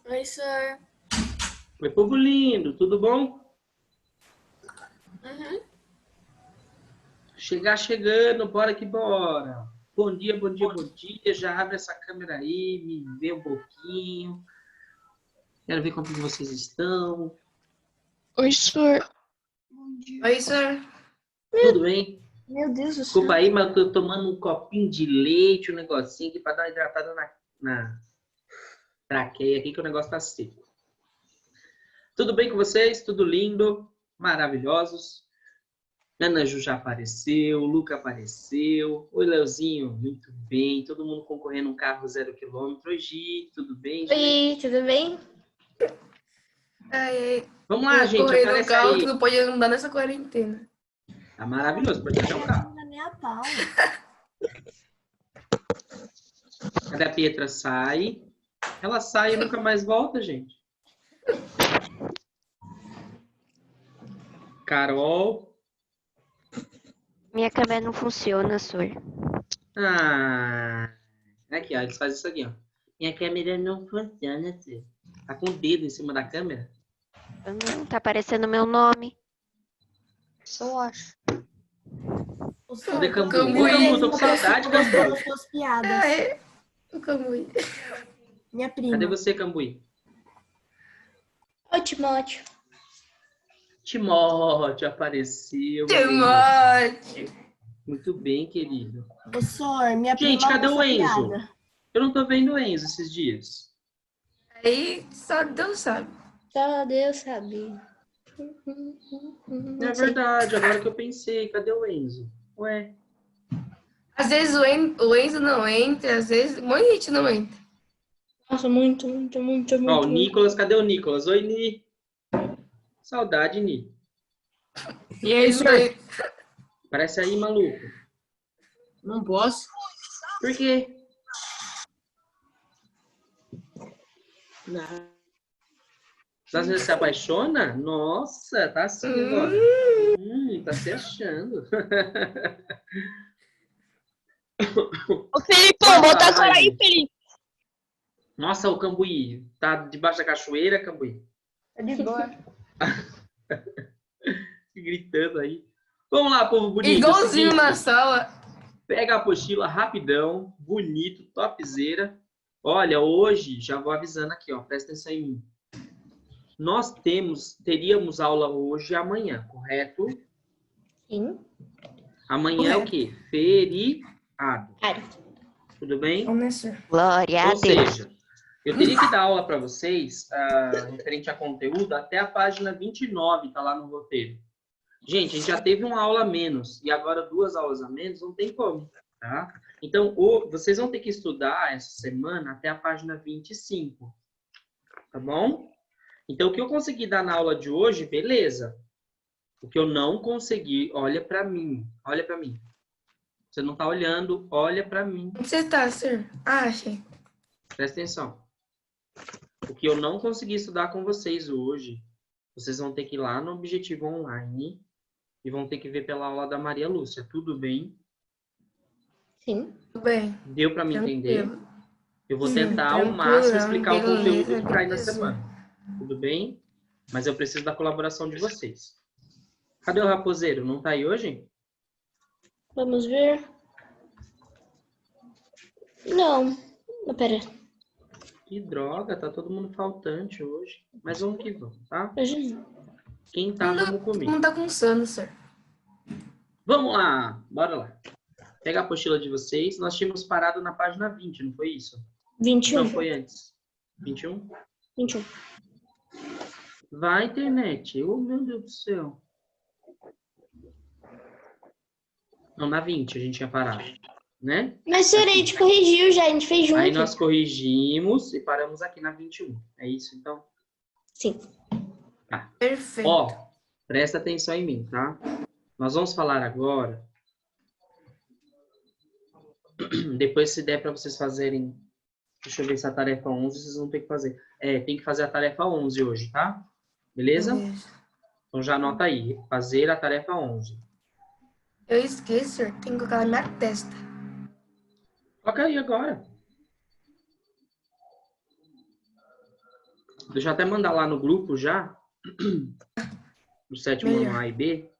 Oi, senhor. Oi, povo lindo, tudo bom? Uhum. Chegar chegando, bora que bora. Bom dia, bom dia, bom dia. Já abre essa câmera aí, me vê um pouquinho. Quero ver como que vocês estão. Oi, senhor. Bom dia. Oi, senhor. Tudo bem? Meu Deus do Desculpa céu. aí, mas eu tô tomando um copinho de leite, um negocinho aqui para dar uma hidratada na traqueia aqui, que o negócio tá seco. Tudo bem com vocês? Tudo lindo? Maravilhosos? Ana Ju já apareceu, o Luca apareceu. Oi, Leozinho, muito bem. Todo mundo concorrendo um carro 0 km. Oi, Gi, tudo bem, Gi? Oi, tudo bem? Ai, Vamos lá, gente, correr no aparece carro, aí. tu não pode andar nessa quarentena. Tá maravilhoso, pode até o carro. Na minha pau. Cadê a Pietra? Sai. Ela sai e nunca mais volta, gente. Carol. Minha câmera não funciona, senhor. Ah, aqui, ó, eles fazem isso aqui, ó. Minha câmera não funciona, senhor. Tá com o dedo em cima da câmera? Não, tá aparecendo meu nome. Eu acho. O Cadê Cambu? Cambuí. Ô, Cambu, tô com saudade, Cambu. Das suas piadas. Ah, é. O Cambuí. Minha prima. Cadê você, Cambuí? Oi, Timóteo. Timóteo apareceu. Timóteo. Muito bem, querido. Ô, senhor, minha Gente, prima cadê ama o essa Enzo? piada. Eu não tô vendo o Enzo esses dias. Aí só Deus sabe. Só Deus sabe. É verdade, agora que eu pensei, cadê o Enzo? Ué, Às vezes o Enzo não entra, às vezes um monte de gente não entra. Nossa, muito, muito, muito, ó, o muito. Nicolas, cadê o Nicolas? Oi, Ni. Saudade, Ni. E aí, senhor? Parece aí, maluco. Não posso. Por quê? Às vezes se apaixona? Nossa, tá assim agora. Tá se achando. Ô, Felipão, bota agora aí, Ai. Felipe. Nossa, o Cambuí. Tá debaixo da cachoeira, Cambuí? Tá de boa. Gritando aí. Vamos lá, povo bonito. Igualzinho É o na seguinte, sala. pega a apostila rapidão, bonito, topzera. Olha, hoje, já vou avisando aqui, ó, presta atenção em mim. Nós teríamos aula hoje e amanhã, correto? Sim. Amanhã é o quê? Feriado. Tudo bem? Vamos nessa. Glória a Ou Deus. seja, eu teria que dar aula para vocês, referente a conteúdo, até a página 29, tá lá no roteiro. Gente, a gente já teve uma aula a menos, e agora 2 aulas a menos, não tem como, tá? Então, vocês vão ter que estudar essa semana até a página 25, tá bom? Então, o que eu consegui dar na aula de hoje, beleza. O que eu não consegui, olha para mim, olha para mim. Você não tá olhando, olha para mim. Onde você tá, senhor? Ah, achei. Presta atenção. O que eu não consegui estudar com vocês hoje, vocês vão ter que ir lá no Objetivo Online e vão ter que ver pela aula da Maria Lúcia. Tudo bem? Sim. Tudo bem. Deu para me entender? Tranquilo. Eu vou Sim, tentar ao tranquilo, máximo explicar o beleza, conteúdo que cai na beleza. semana. Tudo bem? Mas eu preciso da colaboração de vocês. Cadê o Raposeiro? Não tá aí hoje? Vamos ver. Não. Pera. Que droga, tá todo mundo faltante hoje. Mas vamos que vamos, tá? Hoje não. Quem tá, vamos Todo comigo. mundo tá com sono, senhor. Vamos lá, bora lá. Pega a apostila de vocês. Nós tínhamos parado na página 20, não foi isso? 21. Não, foi antes. 21? 21. Vai, internet. Oh, meu Deus do céu. Não, na 20 a gente tinha parado, né? Mas, senhor, a gente corrigiu já, a gente fez junto. Aí nós corrigimos e paramos aqui na 21. É isso, então? Sim. Perfeito. Ó, presta atenção em mim, tá? Nós vamos falar agora. Depois, se der para vocês fazerem. Deixa eu ver se a tarefa 11 vocês vão ter que fazer. Tem que fazer a tarefa 11 hoje, tá? Beleza? Então já anota aí. Fazer a tarefa 11. Eu esqueço, senhor. Tem que colocar na minha testa. Coloca aí agora. Deixa eu até mandar lá no grupo já, do sétimo ano A e B.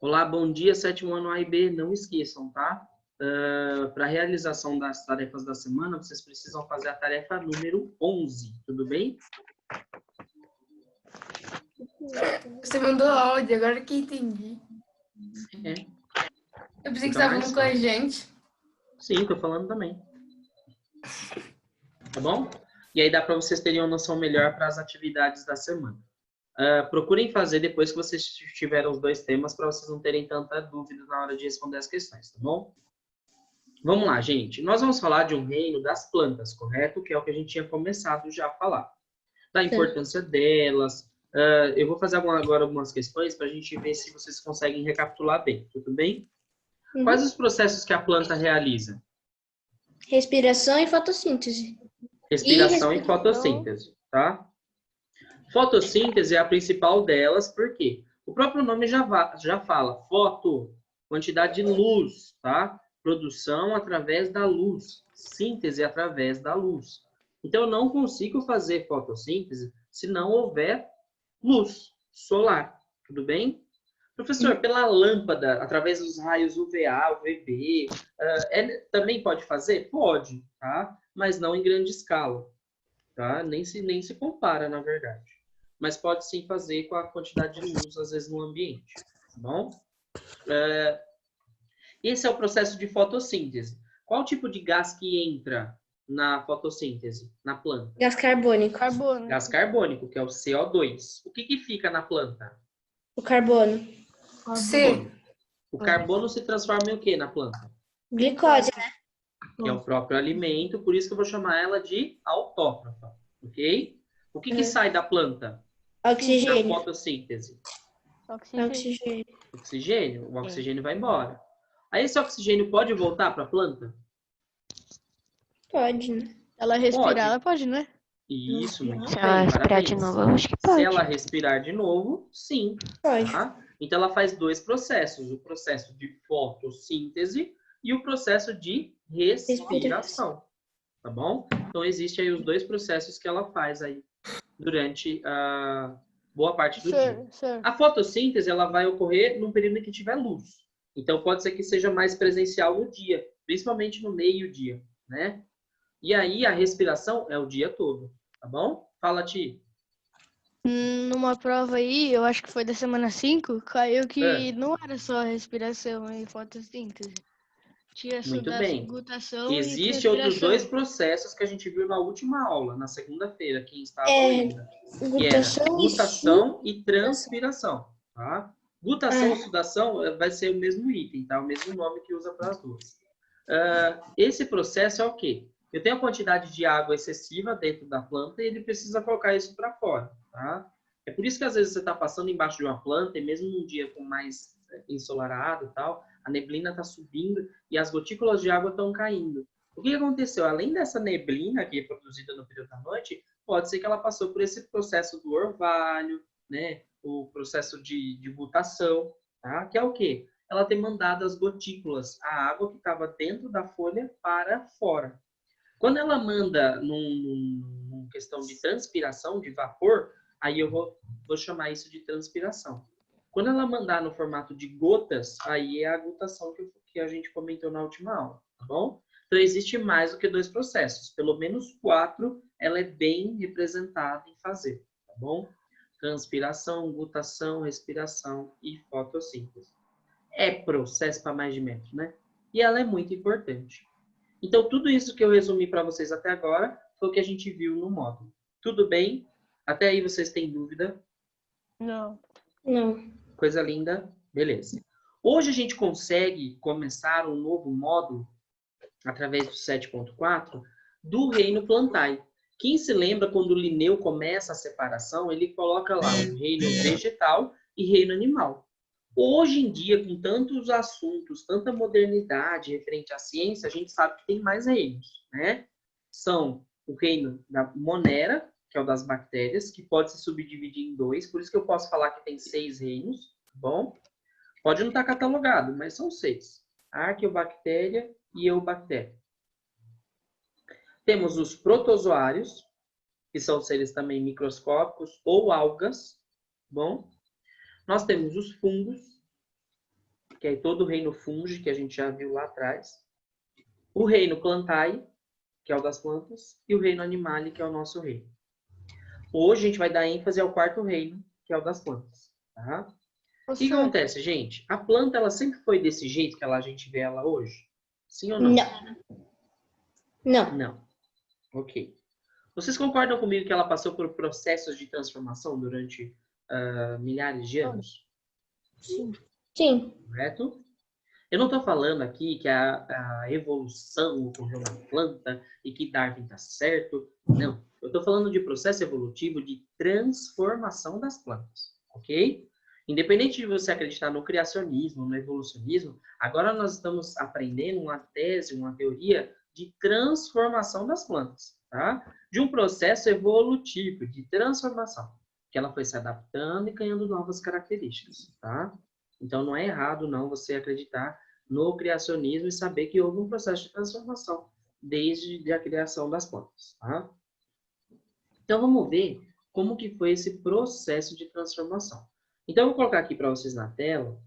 Olá, bom dia, sétimo ano A e B. Não esqueçam, tá? Para a realização das tarefas da semana, vocês precisam fazer a tarefa número 11, tudo bem? Você mandou áudio, agora que entendi. É. Eu pensei que Fica você estava mais falando com a fácil. gente. Sim, tô falando também. Tá bom? E aí dá para vocês terem uma noção melhor para as atividades da semana. Procurem fazer depois que vocês tiveram os dois temas para vocês não terem tanta dúvida na hora de responder as questões, tá bom? Vamos lá, gente. Nós vamos falar de um reino das plantas, correto? Que é o que a gente tinha começado já a falar. Da importância delas. Eu vou fazer agora algumas questões para a gente ver se vocês conseguem recapitular bem, tudo bem? Uhum. Quais os processos que a planta realiza? Respiração e fotossíntese. Respiração e fotossíntese, tá? Fotossíntese é a principal delas, por quê? O próprio nome já fala, foto, quantidade de luz, tá? Produção através da luz, síntese através da luz. Então, eu não consigo fazer fotossíntese se não houver luz solar, tudo bem? Professor, pela lâmpada, através dos raios UVA, UVB, também pode fazer? Pode, tá? Mas não em grande escala, tá? Nem se compara, na verdade. Mas pode sim fazer com a quantidade de luz, às vezes, no ambiente, tá bom? Esse é o processo de fotossíntese. Qual tipo de gás que entra na fotossíntese, na planta? Gás carbônico. Gás carbônico, que é o CO2. O que fica na planta? O carbono. C. O carbono se transforma em o que na planta? Glicose, né? Que é o próprio alimento, por isso que eu vou chamar ela de autótrofa, ok? O que sai da planta? Na Oxigênio. fotossíntese? Oxigênio. Oxigênio. O oxigênio vai embora. Aí esse oxigênio pode voltar para a planta? Pode, né? Ela respirar, Pode. ela pode, né? Isso, muito Se bem, ela respirar parabéns. de novo, eu acho que Se pode. ela respirar de novo, sim. Pode. Tá? Então, ela faz dois processos. O processo de fotossíntese e o processo de respiração. Tá bom? Então, existem aí os dois processos que ela faz aí durante a boa parte do dia. Certo. A fotossíntese, ela vai ocorrer num período em que tiver luz. Então, pode ser que seja mais presencial no dia, principalmente no meio-dia, né? E aí, a respiração é o dia todo, tá bom? Fala, Ti. Numa prova aí, eu acho que foi da semana 5, caiu que não era só respiração e fotossíntese. Tinha Muito sudação, bem. glutação e Existem outros transpiração. dois processos que a gente viu na última aula, na segunda-feira, quem estava lembra? Que era glutação e transpiração, tá? Glutação ou sudação vai ser o mesmo item, tá? O mesmo nome que usa para as duas. Esse processo é o quê? Eu tenho a quantidade de água excessiva dentro da planta e ele precisa colocar isso para fora, tá? É por isso que às vezes você está passando embaixo de uma planta e mesmo num dia com mais ensolarado e tal, a neblina está subindo e as gotículas de água estão caindo. O que aconteceu? Além dessa neblina que é produzida no período da noite, pode ser que ela passou por esse processo do orvalho, né? O processo de mutação, tá? Que é o quê? Ela tem mandado as gotículas, a água que estava dentro da folha para fora. Quando ela manda numa questão de transpiração, de vapor, aí eu vou chamar isso de transpiração. Quando ela mandar no formato de gotas, aí é a glutação que a gente comentou na última aula, tá bom? Então, existe mais do que dois processos. Pelo menos 4, ela é bem representada em fazer, tá bom? Transpiração, glutação, respiração e fotossíntese. É processo para mais de metro, né? E ela é muito importante. Então, tudo isso que eu resumi para vocês até agora foi o que a gente viu no módulo. Tudo bem? Até aí vocês têm dúvida? Não. Coisa linda? Beleza. Hoje a gente consegue começar um novo módulo, através do 7.4, do reino plantae. Quem se lembra quando o Linneu começa a separação, ele coloca lá o reino vegetal e reino animal. Hoje em dia, com tantos assuntos, tanta modernidade referente à ciência, a gente sabe que tem mais reinos, né? São o reino da Monera, que é o das bactérias, que pode se subdividir em 2, por isso que eu posso falar que tem 6 reinos, tá bom? Pode não estar catalogado, mas são 6. Arqueobactéria e eubactéria. Temos os protozoários, que são seres também microscópicos ou algas. Bom, nós temos os fungos, que é todo o reino fungi, que a gente já viu lá atrás. O reino plantae, que é o das plantas, e o reino animale, que é o nosso reino. Hoje a gente vai dar ênfase ao quarto reino, que é o das plantas. Tá? O que acontece, gente? A planta, ela sempre foi desse jeito que a gente vê ela hoje? Sim ou não? Não. Não. Ok. Vocês concordam comigo que ela passou por processos de transformação durante milhares de anos? Sim. Correto? Eu não estou falando aqui que a evolução ocorreu na planta e que Darwin está certo. Não. Eu estou falando de processo evolutivo de transformação das plantas. Ok? Independente de você acreditar no criacionismo, no evolucionismo, agora nós estamos aprendendo uma tese, uma teoria de transformação das plantas, tá? De um processo evolutivo de transformação, que ela foi se adaptando e ganhando novas características, tá? Então não é errado não você acreditar no criacionismo e saber que houve um processo de transformação desde a criação das plantas, tá? Então vamos ver como que foi esse processo de transformação. Então, eu vou colocar aqui para vocês na tela.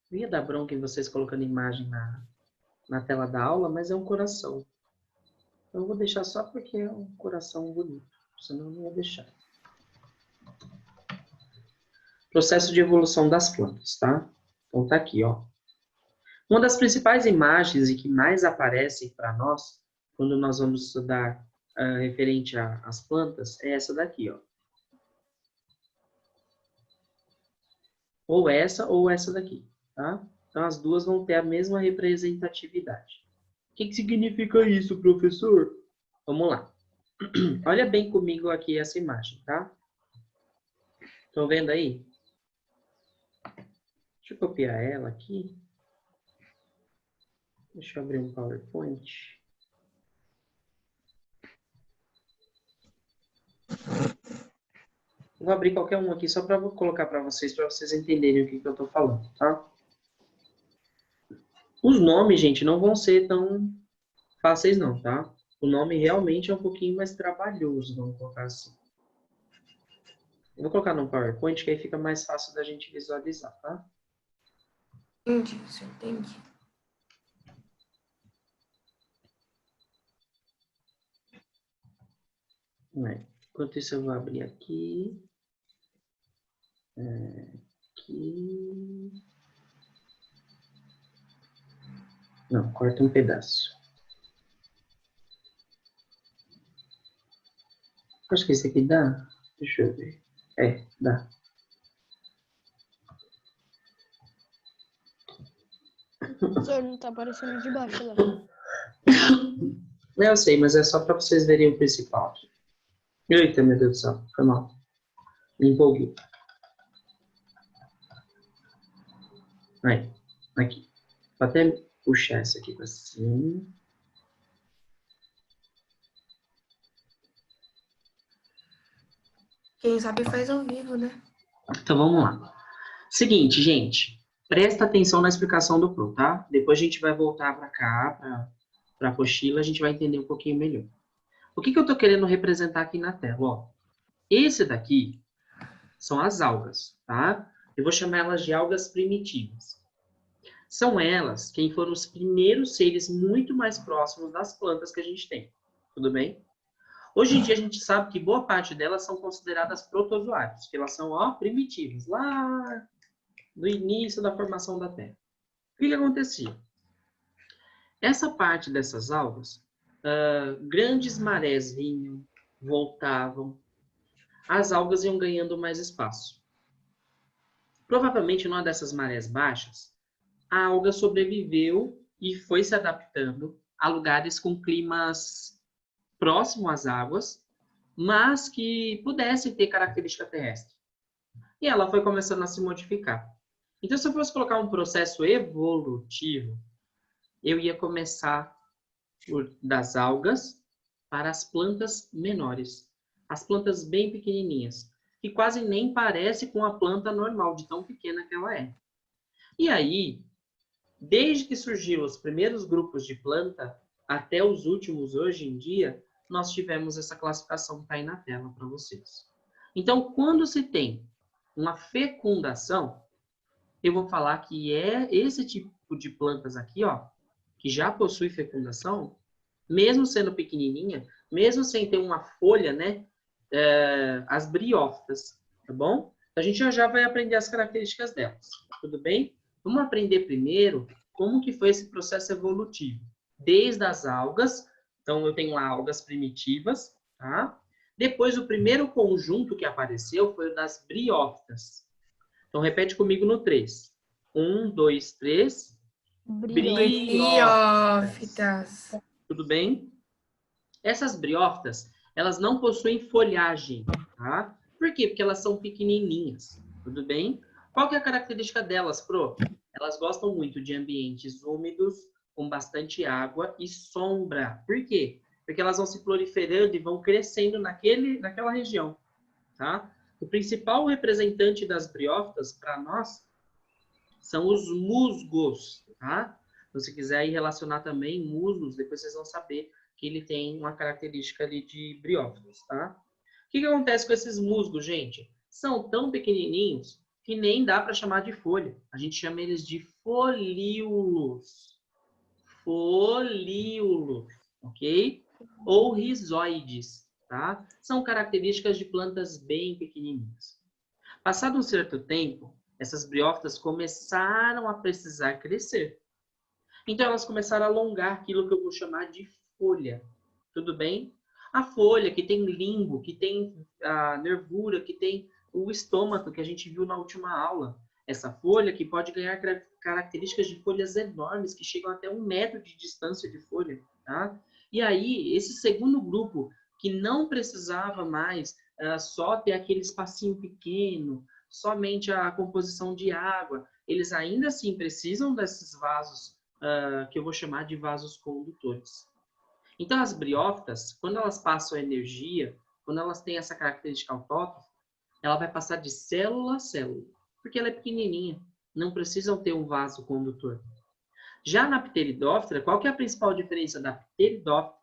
Eu ia dar bronca em vocês colocando imagem na tela da aula, mas é um coração. Então, eu vou deixar só porque é um coração bonito. Senão, eu não ia deixar. Processo de evolução das plantas, tá? Então, tá aqui, ó. Uma das principais imagens e que mais aparecem para nós, quando nós vamos estudar referente às plantas, é essa daqui, ó. Ou essa daqui, tá? Então, as duas vão ter a mesma representatividade. O que significa isso, professor? Vamos lá. Olha bem comigo aqui essa imagem, tá? Estão vendo aí? Deixa eu copiar ela aqui. Deixa eu abrir um PowerPoint. Vou abrir qualquer um aqui só para colocar para vocês entenderem o que eu estou falando, tá? Os nomes, gente, não vão ser tão fáceis não, tá? O nome realmente é um pouquinho mais trabalhoso, vamos colocar assim. Eu vou colocar no PowerPoint que aí fica mais fácil da gente visualizar, tá? Entendi, senhor, entendi. Enquanto isso eu vou abrir aqui. Aqui. Não, corta um pedaço. Acho que esse aqui dá. Deixa eu ver. Dá. O senhor não tá aparecendo de baixo lá. Eu sei, mas é só para vocês verem o principal. Eita, meu Deus do céu. Foi mal. Me empolguei. Aí, aqui. Vou até puxar essa aqui para cima. Quem sabe faz ao vivo, né? Então, vamos lá. Seguinte, gente. Presta atenção na explicação do Pro, tá? Depois a gente vai voltar para cá, para a apostila, a gente vai entender um pouquinho melhor. O que eu estou querendo representar aqui na tela? Ó, esse daqui são as algas, tá? Eu vou chamar elas de algas primitivas. São elas quem foram os primeiros seres muito mais próximos das plantas que a gente tem. Tudo bem? Hoje em dia a gente sabe que boa parte delas são consideradas protozoários, que elas são, ó, primitivas, lá do início da formação da Terra. O que acontecia? Essa parte dessas algas, grandes marés vinham, voltavam, as algas iam ganhando mais espaço. Provavelmente, numa dessas marés baixas, a alga sobreviveu e foi se adaptando a lugares com climas próximos às águas, mas que pudessem ter característica terrestre. E ela foi começando a se modificar. Então, se eu fosse colocar um processo evolutivo, eu ia começar das algas para as plantas menores. As plantas bem pequenininhas, que quase nem parece com a planta normal, de tão pequena que ela é. E aí, Desde que surgiram os primeiros grupos de planta até os últimos hoje em dia, nós tivemos essa classificação que está aí na tela para vocês. Então, quando se tem uma fecundação, eu vou falar que é esse tipo de plantas aqui, ó, que já possui fecundação, mesmo sendo pequenininha, mesmo sem ter uma folha, né, as briófitas, tá bom? A gente já vai aprender as características delas, tudo bem? Vamos aprender primeiro como que foi esse processo evolutivo. Desde as algas, então eu tenho lá algas primitivas, tá? Depois o primeiro conjunto que apareceu foi o das briófitas. Então repete comigo no 3. 1, 2, 3. Briófitas. Tudo bem? Essas briófitas, elas não possuem folhagem, tá? Por quê? Porque elas são pequenininhas, tudo bem? Qual que é a característica delas, Pro? Elas gostam muito de ambientes úmidos, com bastante água e sombra. Por quê? Porque elas vão se proliferando e vão crescendo naquela região, tá? O principal representante das briófitas, para nós, são os musgos, tá? Se você quiser aí relacionar também musgos, depois vocês vão saber que ele tem uma característica ali de briófitas, tá? O que acontece com esses musgos, gente? São tão pequenininhos que nem dá para chamar de folha. A gente chama eles de folíolos. Folíolos, ok? Ou rizoides, tá? São características de plantas bem pequenininhas. Passado um certo tempo, essas briófitas começaram a precisar crescer. Então, elas começaram a alongar aquilo que eu vou chamar de folha. Tudo bem? A folha que tem limbo, que tem a nervura, que tem o estômago, que a gente viu na última aula. Essa folha que pode ganhar características de folhas enormes, que chegam até 1 metro de distância de folha, tá? E aí, esse segundo grupo, que não precisava mais só ter aquele espacinho pequeno, somente a composição de água, eles ainda assim precisam desses vasos, que eu vou chamar de vasos condutores. Então, as briófitas, quando elas passam energia, quando elas têm essa característica autótrofa, ela vai passar de célula a célula, porque ela é pequenininha, não precisam ter um vaso condutor. Já na pteridófita, qual que é a principal diferença da pteridófita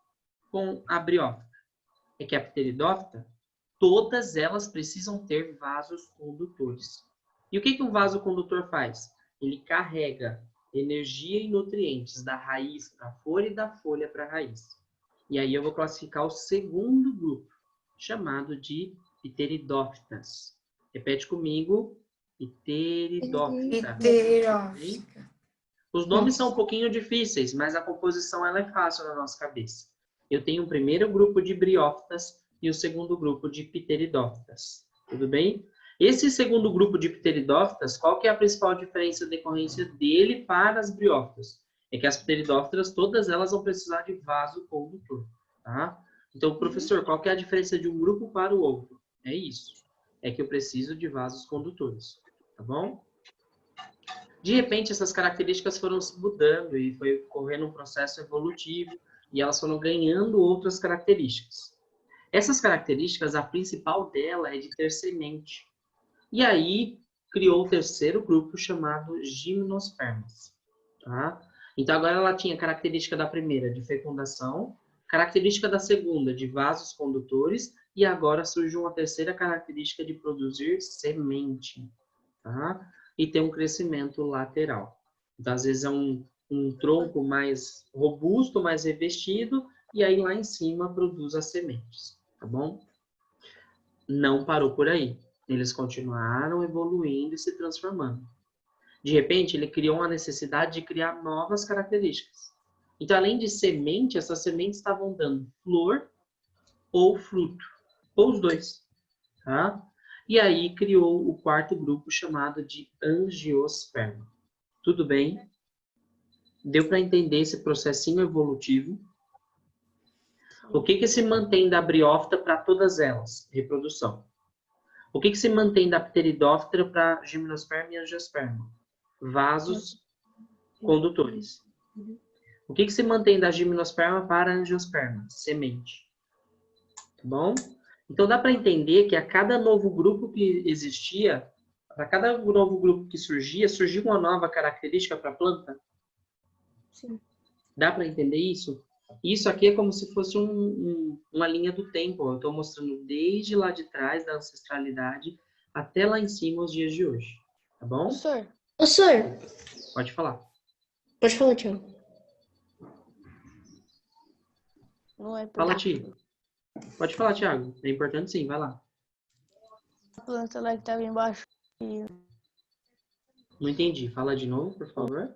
com a briófita? É que a pteridófita, todas elas precisam ter vasos condutores. E o que um vaso condutor faz? Ele carrega energia e nutrientes da raiz para a folha e da folha para a raiz. E aí eu vou classificar o segundo grupo, chamado de pteridófitas. Repete comigo, pteridófita. Pteridófita. Os nomes são um pouquinho difíceis, mas a composição ela é fácil na nossa cabeça. Eu tenho o primeiro grupo de briófitas e o segundo grupo de pteridófitas. Tudo bem? Esse segundo grupo de pteridófitas, qual que é a principal diferença decorrência dele para as briófitas? É que as pteridófitas, todas elas vão precisar de vaso condutor, tá? Então, professor, qual que é a diferença de um grupo para o outro? É isso. É que eu preciso de vasos condutores, tá bom? De repente, essas características foram se mudando e foi ocorrendo um processo evolutivo e elas foram ganhando outras características. Essas características, a principal dela é de ter semente. E aí, criou o terceiro grupo chamado gimnospermas, tá? Então, agora ela tinha característica da primeira de fecundação, característica da segunda de vasos condutores e agora surge uma terceira característica de produzir semente, tá? E ter um crescimento lateral. Então, às vezes é um tronco mais robusto, mais revestido, e aí lá em cima produz as sementes, tá bom? Não parou por aí. Eles continuaram evoluindo e se transformando. De repente, ele criou uma necessidade de criar novas características. Então, além de semente, essas sementes estavam dando flor ou fruto, ou os dois, tá? E aí criou o quarto grupo chamado de angiosperma. Tudo bem? Deu para entender esse processinho evolutivo? O que se mantém da briófita para todas elas? Reprodução. O que se mantém da pteridófita para gimnosperma e angiosperma? Vasos condutores. O que se mantém da gimnosperma para angiosperma? Semente. Tá bom? Então dá para entender que a cada novo grupo que existia, para cada novo grupo que surgia, surgia uma nova característica para a planta. Sim. Dá para entender isso? Isso aqui é como se fosse uma linha do tempo. Eu estou mostrando desde lá de trás da ancestralidade até lá em cima os dias de hoje. Tá bom? Professor, Professor, Pode falar. pode falar, Tiago. não é Fala, pra Ti. Pode falar, Thiago. É importante sim, vai lá. a planta lá que tava embaixo. E Não entendi. Fala de novo, por favor.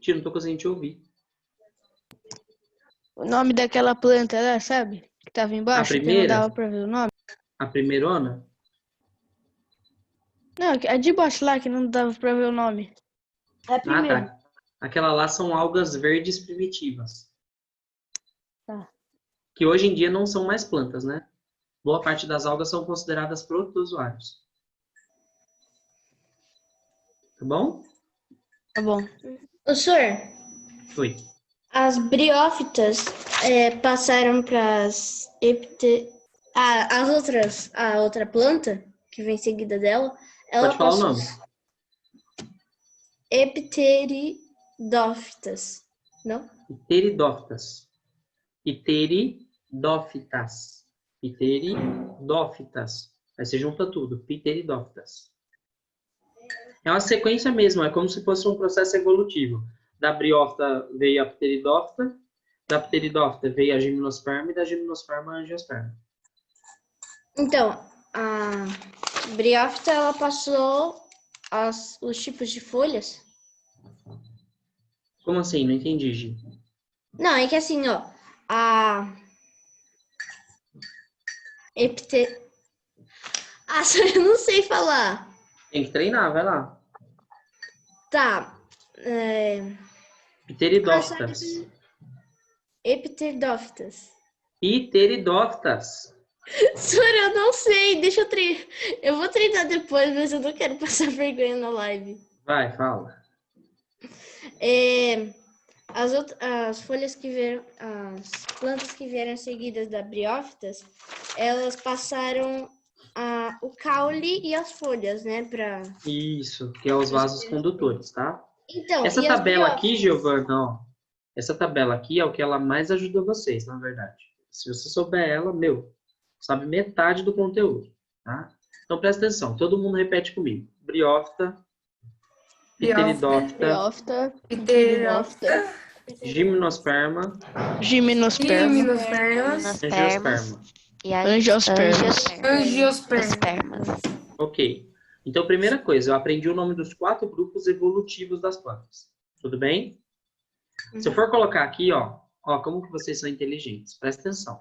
Ti, não tô conseguindo te ouvir. o nome daquela planta lá, sabe? Que tava embaixo, que não primeira? dava pra ver o nome. A primeirona? Não, a de baixo lá que não dava pra ver o nome. É a Ah, primeira. tá. Aquela lá são algas verdes primitivas. Tá. Que hoje em dia não são mais plantas, né? Boa parte das algas são consideradas protozoários. Tá bom? Tá bom. Professor, Oi. as briófitas passaram para as as outras, a outra planta que vem seguida dela, ela Pode falar o passou nome. Epteridófitas, não? Pteridófitas. Pteridófitas. Pteridófitas. Aí você junta tudo. Pteridófitas. É uma sequência mesmo, é como se fosse um processo evolutivo. Da briófita veio a pteridófita, da pteridófita veio a gimnosperma e da gimnosperma a angiosperma. Então, a briófita ela passou os tipos de folhas. Como assim? Não entendi, Gi. Não, é que assim, ó, a epte... Ah, eu não sei falar. Tem que treinar, vai lá. Tá. Pteridófitas. Epteridófitas. Pteridófitas. Senhora, eu não sei. Deixa eu treinar. Eu vou treinar depois, mas eu não quero passar vergonha na live. Vai, fala. As folhas que vieram, as plantas que vieram seguidas da briófitas, elas passaram o caule e as folhas, né? Isso, que é os vasos condutores, tá? Então, Essa e as tabela aqui, briófitas? Giovana, ó. Essa tabela aqui é o que ela mais ajuda vocês, na verdade. Se você souber ela, sabe metade do conteúdo, tá? Então presta atenção, todo mundo repete comigo. Briófita, pteridófita, Briófita, Pteridófita, gimnosperma, gimnosperma, gimnospermas, angiosperma. E aí, Angiospermas. angiospermas. Ok. Então, primeira coisa, eu aprendi o nome dos 4 grupos evolutivos das plantas. Tudo bem? Se eu for colocar aqui, ó, como que vocês são inteligentes. Presta atenção.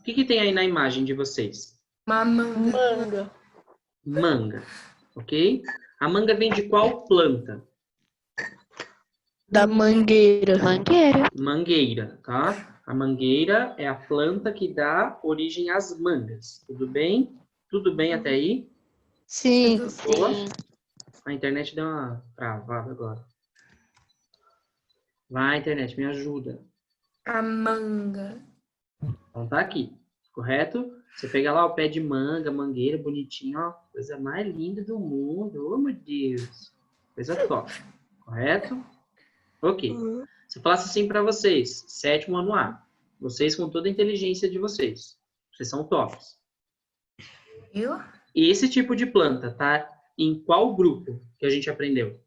O que tem aí na imagem de vocês? Mamanga. Manga. Manga, ok? A manga vem de qual planta? Da mangueira. mangueira. Mangueira, tá? A mangueira é a planta que dá origem às mangas. Tudo bem? Tudo bem até aí? Sim. Boa. Sim. A internet deu uma travada agora. Vai, internet, me ajuda. A manga. Então tá aqui, correto? Você pega lá o pé de manga, mangueira, bonitinho, ó. Coisa mais linda do mundo. Oh, meu Deus. Coisa top. Correto? Ok. Se eu falasse assim pra vocês, 7º ano A. Vocês com toda a inteligência de vocês. Vocês são tops. Viu? E esse tipo de planta tá em qual grupo que a gente aprendeu?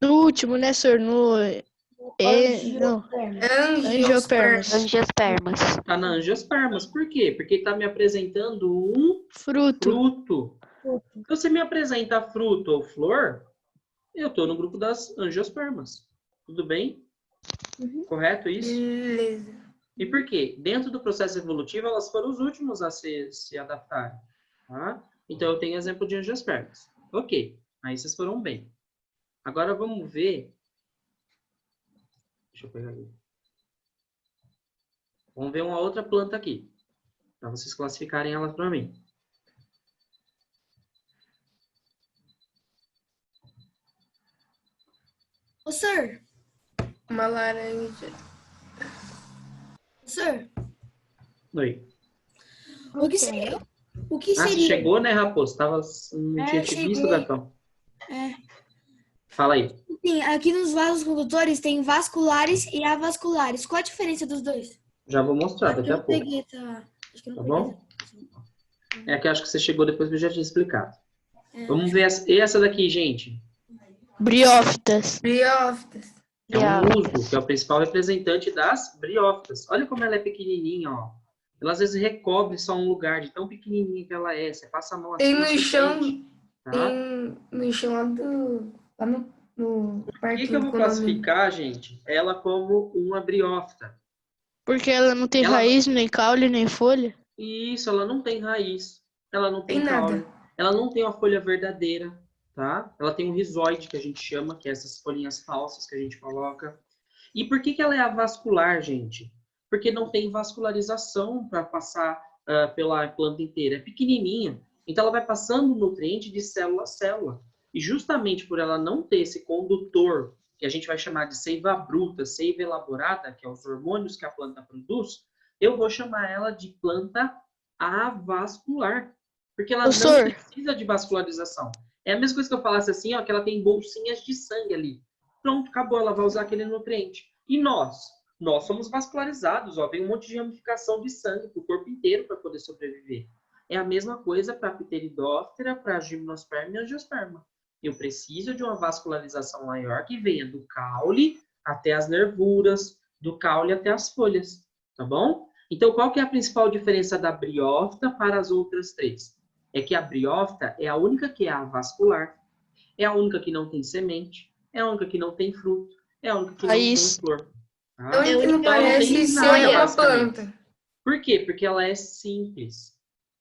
No último, né, senhor? No não. Angiopermas. Angiospermas. Tá na angiospermas. Por quê? Porque tá me apresentando um Fruto. fruto. Se você me apresenta fruto ou flor, eu tô no grupo das angiospermas. Tudo bem? Correto isso? Beleza. E por quê? Dentro do processo evolutivo, elas foram os últimos a se adaptarem. Tá? Então, eu tenho exemplo de angiospermas. Ok. Aí vocês foram bem. Agora, vamos ver. Deixa eu pegar aqui. Vamos ver uma outra planta aqui. Para vocês classificarem elas para mim. Professor, Uma laranja. Professor, Oi. o que seria? O que Ah, você seria? chegou, né, Raposo? Não tinha te visto, cheguei. Gatão. Fala aí. Sim, aqui nos vasos condutores tem vasculares e avasculares. Qual a diferença dos dois? Já vou mostrar Acho que daqui eu a não pouco. peguei essa. Acho que eu não Tá peguei bom? É que eu acho que você chegou depois que eu já tinha explicado. Vamos ver essa daqui, gente. Briófitas. Briófitas. É um Briófitas. musgo, que é o principal representante das briófitas. Olha como ela é pequenininha, ó. Ela às vezes recobre só um lugar de tão pequenininha que ela é. Você passa a mão assim, Tem no você chão, sente, tá? tem no chão lá no Por que parquinho eu do vou condomínio. classificar, gente, ela como uma briófita? Porque ela não tem Ela- raiz, nem caule, nem folha. Isso, ela não tem raiz, ela não tem Tem nada. caule, ela não tem uma folha verdadeira, tá? Ela tem um rizoide, que a gente chama, que é essas folhinhas falsas que a gente coloca. E por que ela é avascular, gente? Porque não tem vascularização para passar pela planta inteira. É pequenininha. Então, ela vai passando o nutriente de célula a célula. E justamente por ela não ter esse condutor, que a gente vai chamar de seiva bruta, seiva elaborada, que é os hormônios que a planta produz, eu vou chamar ela de planta avascular. Porque ela Professor. não precisa de vascularização. É a mesma coisa que eu falasse assim, ó, que ela tem bolsinhas de sangue ali. Pronto, acabou, ela vai usar aquele nutriente. E nós somos vascularizados, ó, vem um monte de ramificação de sangue para o corpo inteiro para poder sobreviver. É a mesma coisa para a Pteridóptera, para a Gimnosperma e a Angiosperma. Eu preciso de uma vascularização maior que venha do caule até as nervuras, do caule até as folhas, tá bom? Então, qual que é a principal diferença da briófita para as outras três? É que a briófita é a única que é avascular, é a única que não tem semente, é a única que não tem fruto, é a única que não tem flor. Tá? É a única que não Então, ela não parece tem ser nada, uma basicamente. planta. Por quê? Porque ela é simples.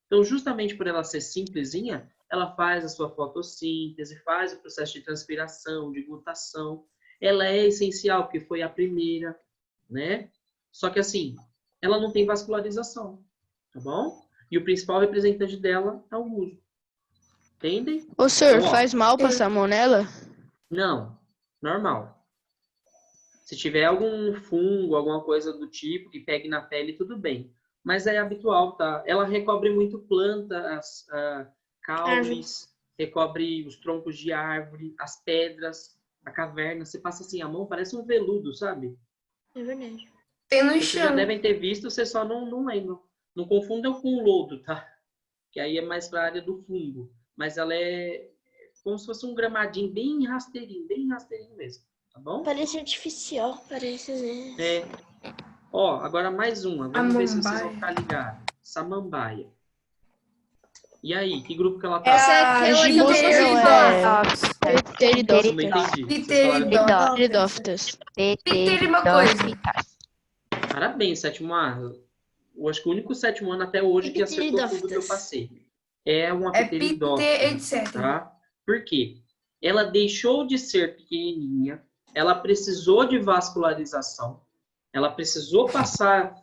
Então, justamente por ela ser simplesinha, ela faz a sua fotossíntese, faz o processo de transpiração, de glutação. Ela é essencial, porque foi a primeira, né? Só que assim, ela não tem vascularização, tá bom? E o principal representante dela é o musgo. Entendem? Ô, senhor, Então, ó, faz mal passar a mão nela? não, normal. Se tiver algum fungo, alguma coisa do tipo que pegue na pele, tudo bem. Mas é habitual, tá? Ela recobre muito planta, as caules, recobre os troncos de árvore, as pedras, a caverna. Você passa assim a mão, parece um veludo, sabe? É verdade. Tem no Vocês já chão. devem ter visto, vocês só não lembram. Não confundam com lodo, tá? Que aí é mais para a área do fungo. Mas ela é como se fosse um gramadinho bem rasteirinho mesmo. Tá bom? Parece artificial, parece, né? É. Ó, agora mais uma. Vamos ver se vocês vão ficar ligados. Samambaia. E aí, que grupo que ela tá? Essa é a aquela Pteridófitas. Pteridófitas. Eu não entendi. Vocês falaram- Pteridófitas. Pteridófitas. Parabéns, sétimo ano. Eu acho que o único sétimo ano até hoje que acertou tudo que eu passei. É uma É pteridófita, etc. tá? Por quê? Ela deixou de ser pequenininha, ela precisou de vascularização, ela precisou passar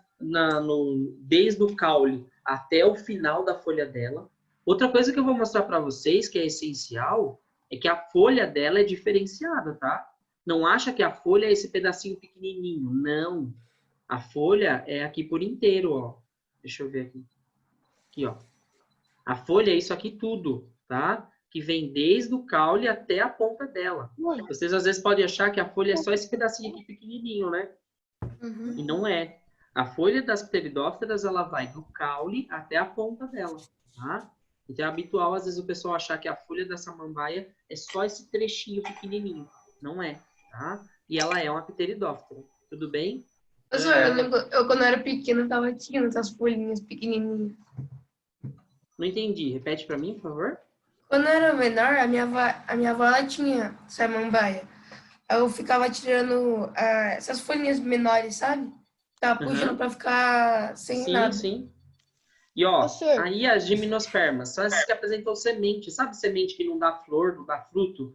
desde o caule até o final da folha dela. Outra coisa que eu vou mostrar para vocês, que é essencial, é que a folha dela é diferenciada, tá? Não acha que a folha é esse pedacinho pequenininho. Não. A folha é aqui por inteiro, ó. Deixa eu ver aqui. Aqui, ó. A folha é isso aqui tudo, tá? Que vem desde o caule até a ponta dela. Vocês às vezes podem achar que a folha é só esse pedacinho aqui pequenininho, né? Uhum. E não é. A folha das pteridópteras, ela vai do caule até a ponta dela, tá? Então é habitual, às vezes, o pessoal achar que a folha da samambaia é só esse trechinho pequenininho. Não é, tá? E ela é uma pteridóptera. Tudo bem? Professor, eu lembro, quando eu era pequena, tava tirando essas folhinhas pequenininhas. Não entendi. Repete para mim, por favor. Quando eu era menor, a minha avó ela tinha samambaia. Eu ficava tirando essas folhinhas menores, sabe? Ficava puxando pra ficar sem nada. Sim. E ó, Professor. aí as gimnospermas, são essas que apresentam semente. Sabe semente que não dá flor, não dá fruto?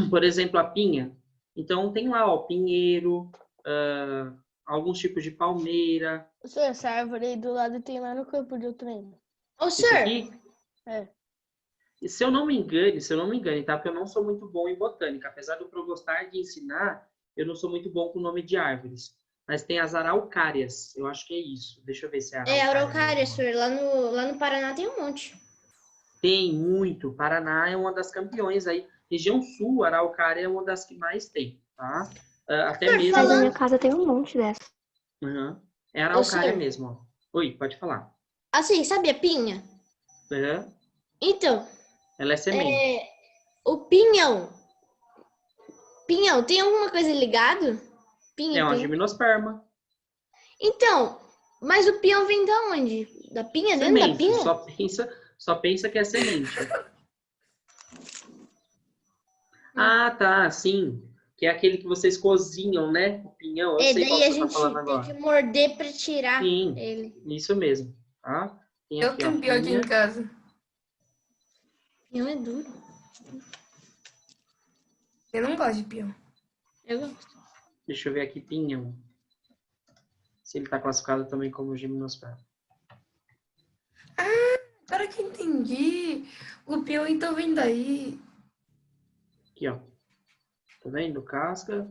Por exemplo, a pinha. Então tem lá, ó, pinheiro, alguns tipos de palmeira. Professor, essa árvore aí do lado tem lá no campo de eu treino. Ô, Isso senhor, aqui. É. E se eu não me engane, tá? Porque eu não sou muito bom em botânica. Apesar de eu gostar de ensinar, eu não sou muito bom com o nome de árvores. mas tem as araucárias. Eu acho que é isso. Deixa eu ver se é É, araucária. araucária, senhor. Lá no Paraná tem um monte. Tem muito. Paraná é uma das campeões aí. Região Sul, araucária é uma das que mais tem, tá? Até mesmo... Mas na minha casa tem um monte dessa. Uhum. É araucária senhor. mesmo, ó. Oi, pode falar. Assim, sabe a pinha? Uhum. Então, Ela é semente. o pinhão. Pinhão, tem alguma coisa ligado? Pinha É e uma pinhão. gimnosperma. Então, mas o pinhão vem da onde? Da pinha? Dentro da Semente. pinha? Só pensa que é semente. Ah, tá, sim. Que é aquele que vocês cozinham, né? O pinhão. Eu sei qual Daí a você tá gente falando tem agora. que morder pra tirar Sim, ele. isso mesmo. Tá? Tem Eu aqui, ó, tenho pior aqui pinha. em casa. Pinhão é duro. Eu não gosto de peão. Eu gosto. Deixa eu ver aqui, pinhão. Se ele tá classificado também como gimnosperma. Agora que eu entendi. O peão então vem daí. Aqui, ó. Tá vendo? Casca.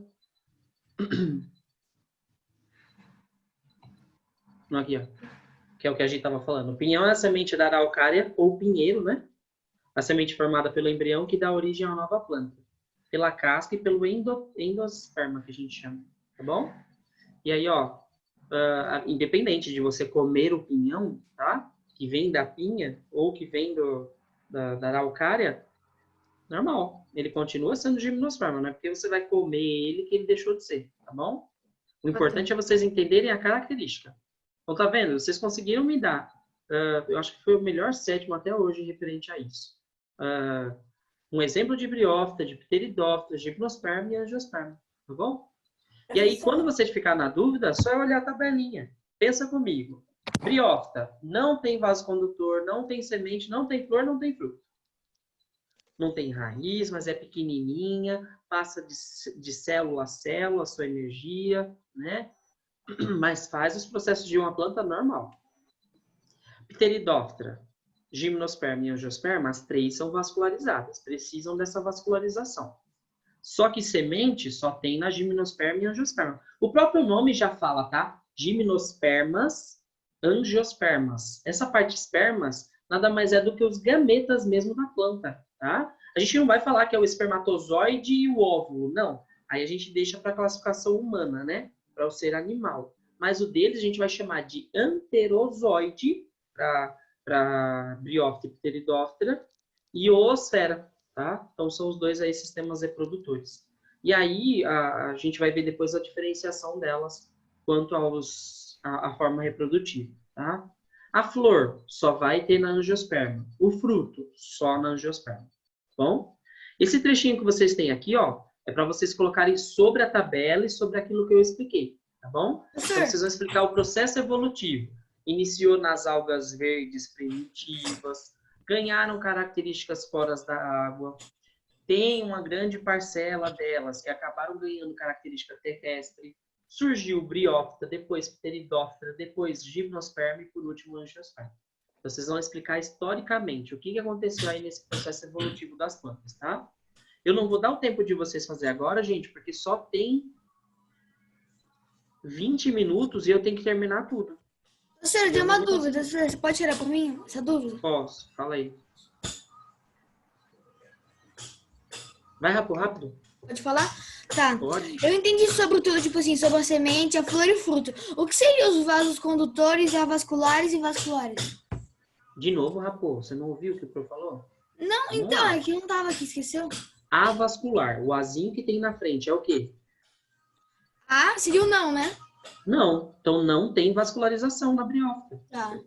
Aqui, ó. Que é o que a gente tava falando. O pinhão é a semente da araucária ou pinheiro, né? A semente formada pelo embrião que dá origem a uma nova planta. Pela casca e pelo endosperma, que a gente chama. Tá bom? E aí, ó. Independente de você comer o pinhão, tá? Que vem da pinha ou que vem da araucária, normal. Ele continua sendo gimnosperma, não é porque você vai comer ele que ele deixou de ser, tá bom? O importante é vocês entenderem a característica. Então, tá vendo? Vocês conseguiram me dar, eu acho que foi o melhor sétimo até hoje referente a isso. Um exemplo de briófita, de pteridófita, gimnosperma e angiosperma, tá bom? E aí, quando você ficar na dúvida, só é olhar a tabelinha. Pensa comigo. Briófita não tem vaso condutor, não tem semente, não tem flor, não tem fruto. Não tem raiz, mas é pequenininha, passa de célula a célula a sua energia, né? Mas faz os processos de uma planta normal. Pteridófita, gimnosperma e angiosperma, as três são vascularizadas, precisam dessa vascularização. Só que semente só tem na gimnosperma e angiosperma. O próprio nome já fala, tá? Gimnospermas, angiospermas. Essa parte espermas nada mais é do que os gametas mesmo da planta, tá? A gente não vai falar que é o espermatozoide e o óvulo, não. Aí a gente deixa para classificação humana, né? Para o ser animal. Mas o deles a gente vai chamar de anterozoide para briófita e pteridófita e oosfera, tá? Então são os dois aí sistemas reprodutores. E aí a gente vai ver depois a diferenciação delas quanto à forma reprodutiva, tá? A flor só vai ter na angiosperma. O fruto só na angiosperma. Bom? Esse trechinho que vocês têm aqui, ó, é para vocês colocarem sobre a tabela e sobre aquilo que eu expliquei, tá bom? Então vocês vão explicar o processo evolutivo. Iniciou nas algas verdes primitivas, ganharam características fora da água, tem uma grande parcela delas que acabaram ganhando característica terrestre, surgiu briófita, depois pteridófita, depois gimnosperma e por último angiosperma. Então, vocês vão explicar historicamente o que aconteceu aí nesse processo evolutivo das plantas, tá? Eu não vou dar o tempo de vocês fazer agora, gente, porque só tem 20 minutos e eu tenho que terminar tudo. Professor, eu tenho uma dúvida, professor. Você pode tirar por mim essa dúvida? Posso, fala aí. Vai, rápido. Pode falar? Tá. Pode. Eu entendi sobre tudo, tipo assim, sobre a semente, a flor e o fruto. O que seriam os vasos condutores, avasculares e vasculares? De novo, Rapô, você não ouviu o que o Pro falou? Não, Vamos então, lá. é que não tava aqui, esqueceu? Avascular, o azinho que tem na frente é o quê? Ah, seria o não, né? Não, então não tem vascularização na briófita. Tá.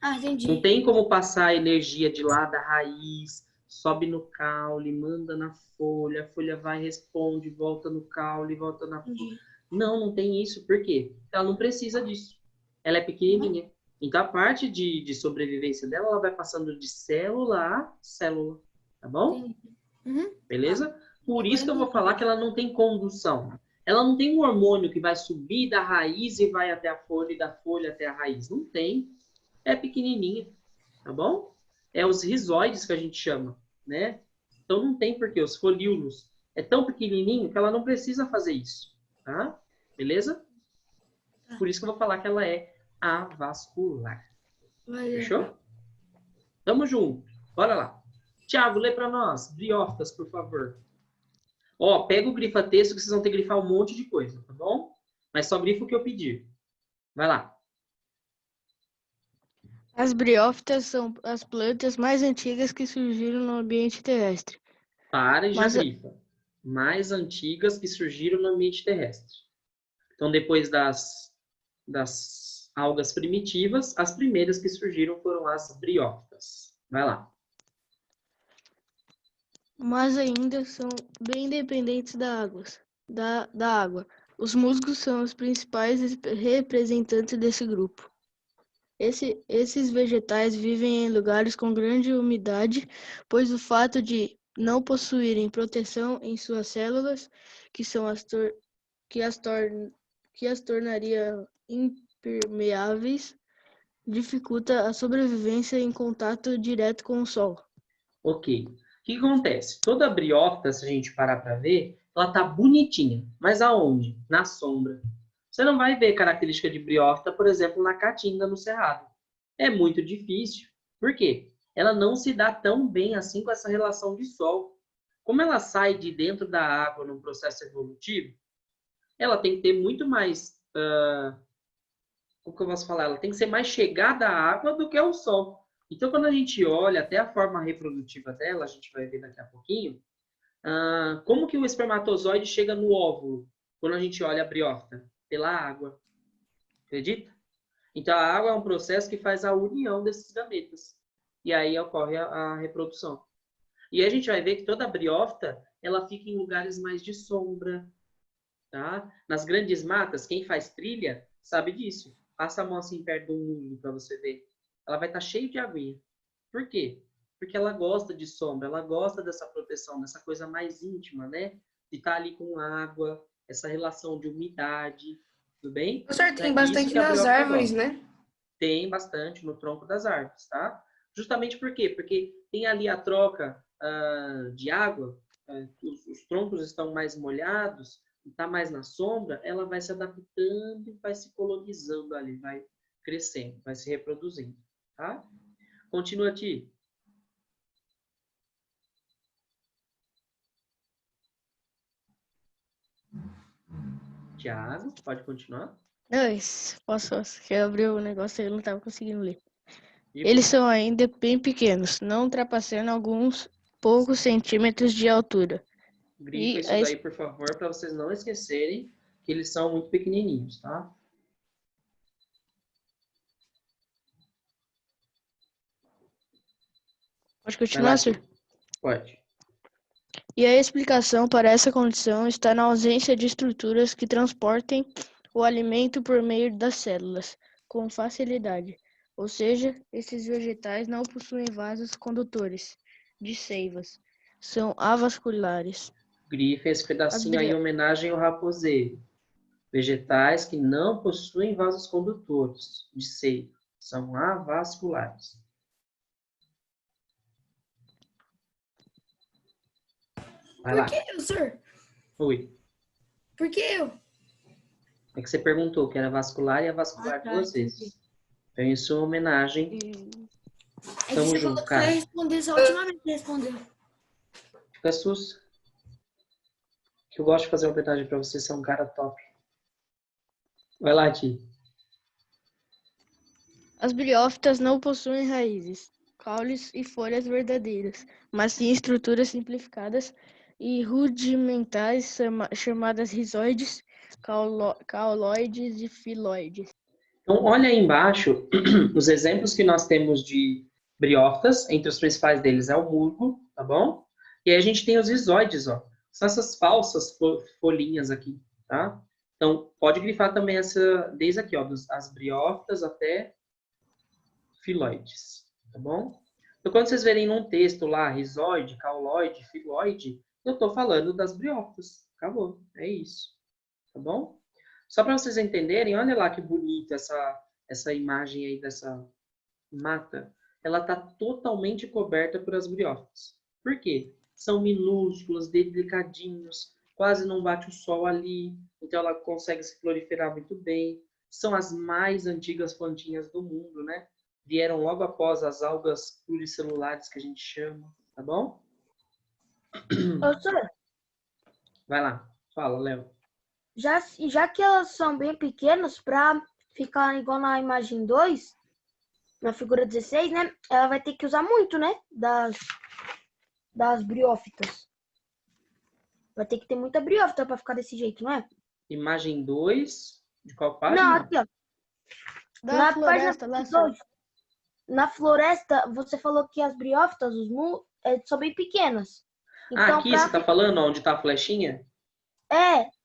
Ah, Não entendi. tem como passar a energia de lá da raiz, sobe no caule, manda na folha, a folha vai, responde, volta no caule, volta na folha. Entendi. Não tem isso. Por quê? Ela não precisa disso. Ela é pequenininha. Então, a parte de sobrevivência dela, ela vai passando de célula a célula. Tá bom? Entendi. Uhum. Beleza? Por isso que eu vou falar que ela não tem condução. Ela não tem um hormônio que vai subir da raiz e vai até a folha e da folha até a raiz. Não tem. É pequenininha. Tá bom? É os rizóides que a gente chama, né? Então, não tem porquê. Os folíolos é tão pequenininho que ela não precisa fazer isso. Tá? Beleza? Por isso que eu vou falar que ela é avascular. Valeu. Fechou? Tamo junto. Bora lá. Tiago, lê para nós. Briófitas, por favor. Ó, pega o grifa-texto que vocês vão ter que grifar um monte de coisa, tá bom? Mas só grifa o que eu pedir. Vai lá. As briófitas são as plantas mais antigas que surgiram no ambiente terrestre. Para e já Mas- grifa. Mais antigas que surgiram no ambiente terrestre. Então, depois das algas primitivas, as primeiras que surgiram foram as briófitas. Vai lá. Mas ainda são bem dependentes da água. Os musgos são os principais representantes desse grupo. Esses vegetais vivem em lugares com grande umidade, pois o fato de não possuírem proteção em suas células, que as tornaria impermeáveis, dificulta a sobrevivência em contato direto com o sol. Ok. O que acontece? Toda briófita, se a gente parar para ver, ela tá bonitinha. Mas aonde? Na sombra. Você não vai ver característica de briófita, por exemplo, na caatinga, no cerrado. É muito difícil. Por quê? Ela não se dá tão bem assim com essa relação de sol. Como ela sai de dentro da água num processo evolutivo, ela tem que ter muito mais... como que eu posso falar? Ela tem que ser mais chegada à água do que ao sol. Então, quando a gente olha até a forma reprodutiva dela, a gente vai ver daqui a pouquinho, como que o espermatozoide chega no óvulo quando a gente olha a briófita? Pela água. Acredita? Então, a água é um processo que faz a união desses gametas. E aí ocorre a reprodução. E aí a gente vai ver que toda a briófita, ela fica em lugares mais de sombra. Tá? Nas grandes matas, quem faz trilha sabe disso. Passa a mão assim perto do musgo para você ver. Ela vai estar cheia de aguinha. Por quê? Porque ela gosta de sombra, ela gosta dessa proteção, dessa coisa mais íntima, né? De estar ali com água, essa relação de umidade, tudo bem? Professor, tem É bastante isso que a nas briófita árvores, gosta. né? Tem bastante no tronco das árvores, tá? Justamente por quê? Porque tem ali a troca de água, os troncos estão mais molhados, está mais na sombra, ela vai se adaptando e vai se colonizando ali, vai crescendo, vai se reproduzindo, tá? Continua, Ti. Tiago, pode continuar? Não, posso, que eu abri o negócio e eu não estava conseguindo ler. E Eles são ainda bem pequenos, não ultrapassando alguns poucos centímetros de altura. grifa E isso daí, por favor, para vocês não esquecerem que eles são muito pequenininhos, tá? Pode Vai continuar, lá, senhor? Ti. Pode. E a explicação para essa condição está na ausência de estruturas que transportem o alimento por meio das células com facilidade. Ou seja, esses vegetais não possuem vasos condutores de seivas. São avasculares. Grifa esse pedacinho aí em homenagem ao raposeiro. Vegetais que não possuem vasos condutores de seiva. São avasculares. Vai lá. Por que eu, senhor? Oi. Por que eu? É que você perguntou que era vascular e avascular tá, duas vezes. Então, isso é uma homenagem. É que Tamo você junto, falou que você ia cara. responder essa última vez que respondeu. Fica sus. Que eu gosto de fazer uma homenagem pra você, você é um cara top. Vai lá, Ti. As briófitas não possuem raízes, caules e folhas verdadeiras, mas sim estruturas simplificadas e rudimentares chamadas rizoides, cauloides e filoides. Então, olha aí embaixo os exemplos que nós temos de briófitas. Entre os principais deles é o musgo, tá bom? E aí a gente tem os rizoides, ó. São essas falsas folhinhas aqui, tá? Então, pode grifar também essa, desde aqui, ó, as briófitas até filoides, tá bom? Então, quando vocês verem num texto lá, rizoide, cauloide, filoide, eu estou falando das briófitas. Acabou, é isso, tá bom? Só para vocês entenderem, olha lá que bonita essa imagem aí dessa mata. Ela está totalmente coberta por as briófitas. Por quê? São minúsculas, delicadinhos, quase não bate o sol ali, então ela consegue se proliferar muito bem. São as mais antigas plantinhas do mundo, né? Vieram logo após as algas pluricelulares que a gente chama, tá bom? Professor, Vai lá, fala, Léo. já que elas são bem pequenas, para ficar igual na imagem 2, na figura 16, né? Ela vai ter que usar muito, né? Das briófitas. Vai ter que ter muita briófita para ficar desse jeito, não é? Imagem 2, de qual Não, página? aqui, ó. Da Na floresta, página lá, senhor. 2, na floresta, você falou que as briófitas, são bem pequenas. Então, Aqui você tá falando onde tá a flechinha?